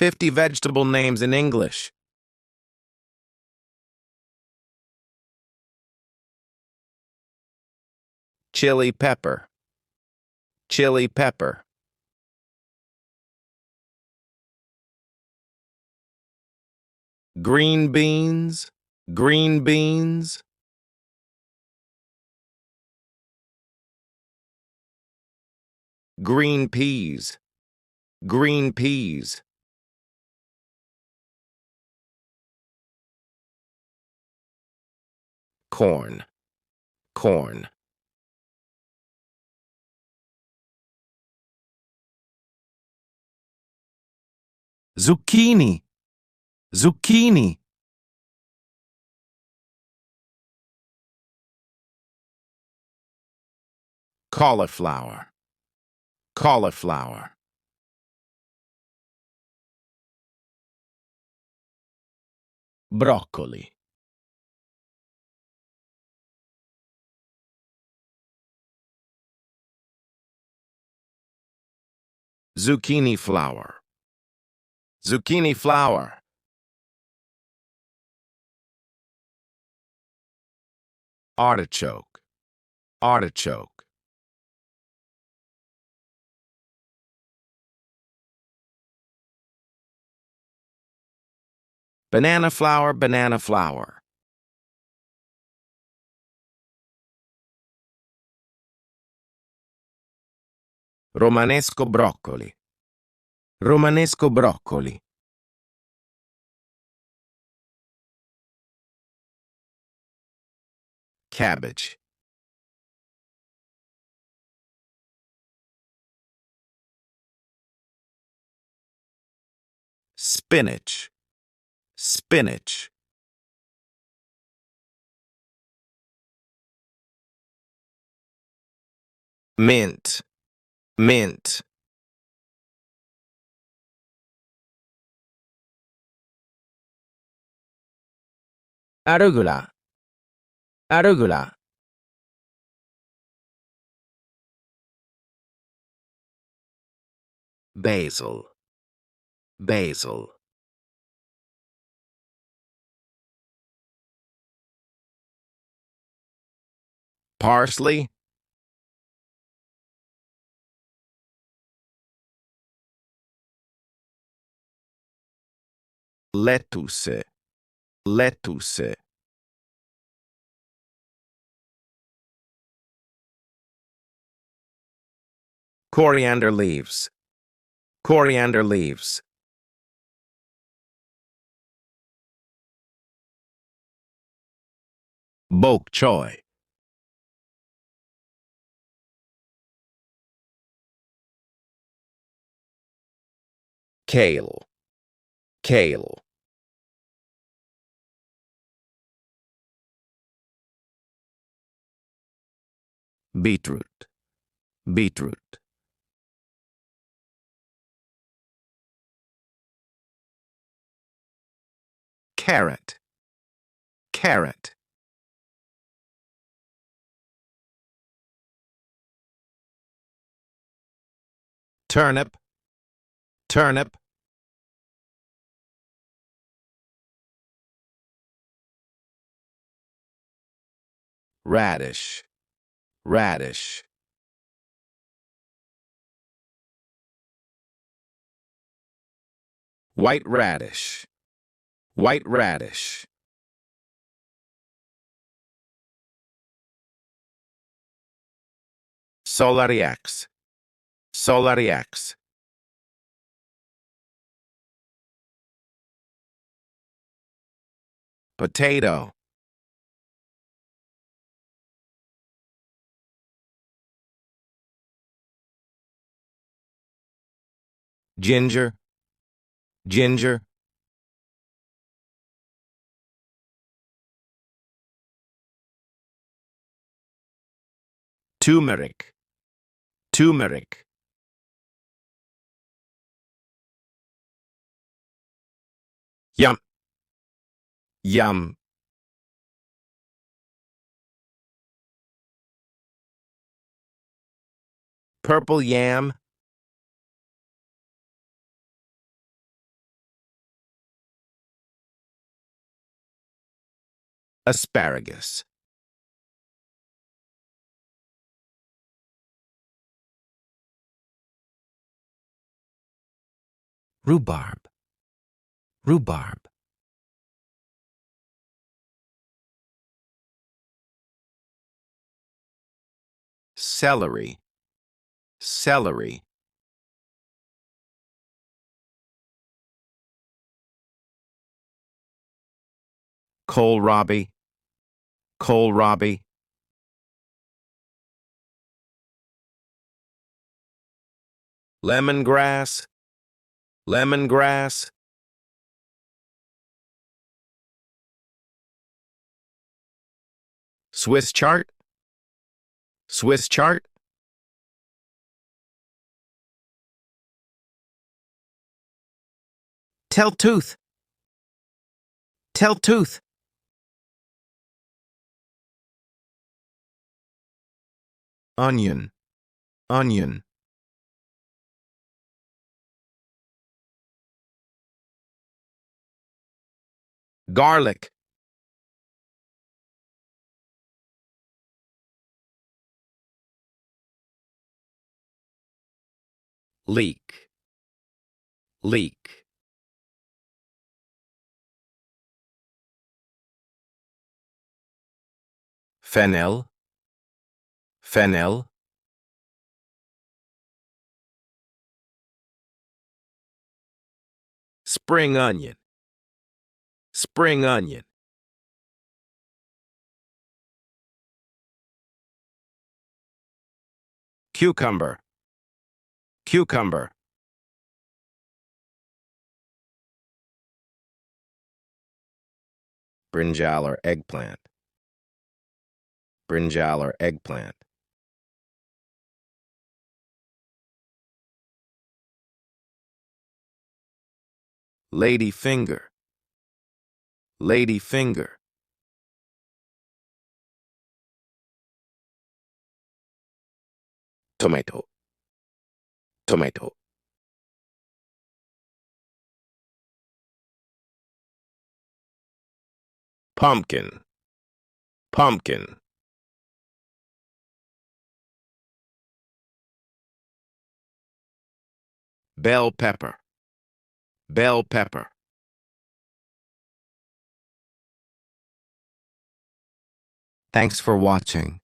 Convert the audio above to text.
50 vegetable names in English. Chili pepper. Chili pepper. Green beans. Green beans. Green peas. Green peas. Corn. Corn. Zucchini. Zucchini. Cauliflower. Cauliflower. Broccoli. Zucchini flower. Zucchini flower. Artichoke. Artichoke. Banana flower. Banana flower. Romanesco broccoli. Romanesco broccoli. Cabbage. Spinach. Spinach. Mint. Mint. Arugula. Arugula. Basil. Basil. Parsley. Lettuce. Lettuce. Coriander leaves. Coriander leaves. Bok choy. Kale. Kale. Beetroot. Beetroot. Carrot. Carrot. Turnip. Turnip. Radish. Radish. White radish. White radish. Solariax. Solariax. Potato. Ginger. Ginger. Turmeric. Turmeric. Yum. Yum. Purple yam. asparagus, rhubarb, rhubarb, celery, celery, kohlrabi, kohlrabi, lemongrass, lemongrass, Swiss chard, Swiss chard, tell tooth, tell tooth, onion, onion, garlic, leek, leek, fennel, fennel, spring onion, spring onion, cucumber, cucumber, brinjal or eggplant, brinjal or eggplant, lady finger, lady finger, tomato, tomato, pumpkin, pumpkin, bell pepper, bell pepper. Thanks for watching.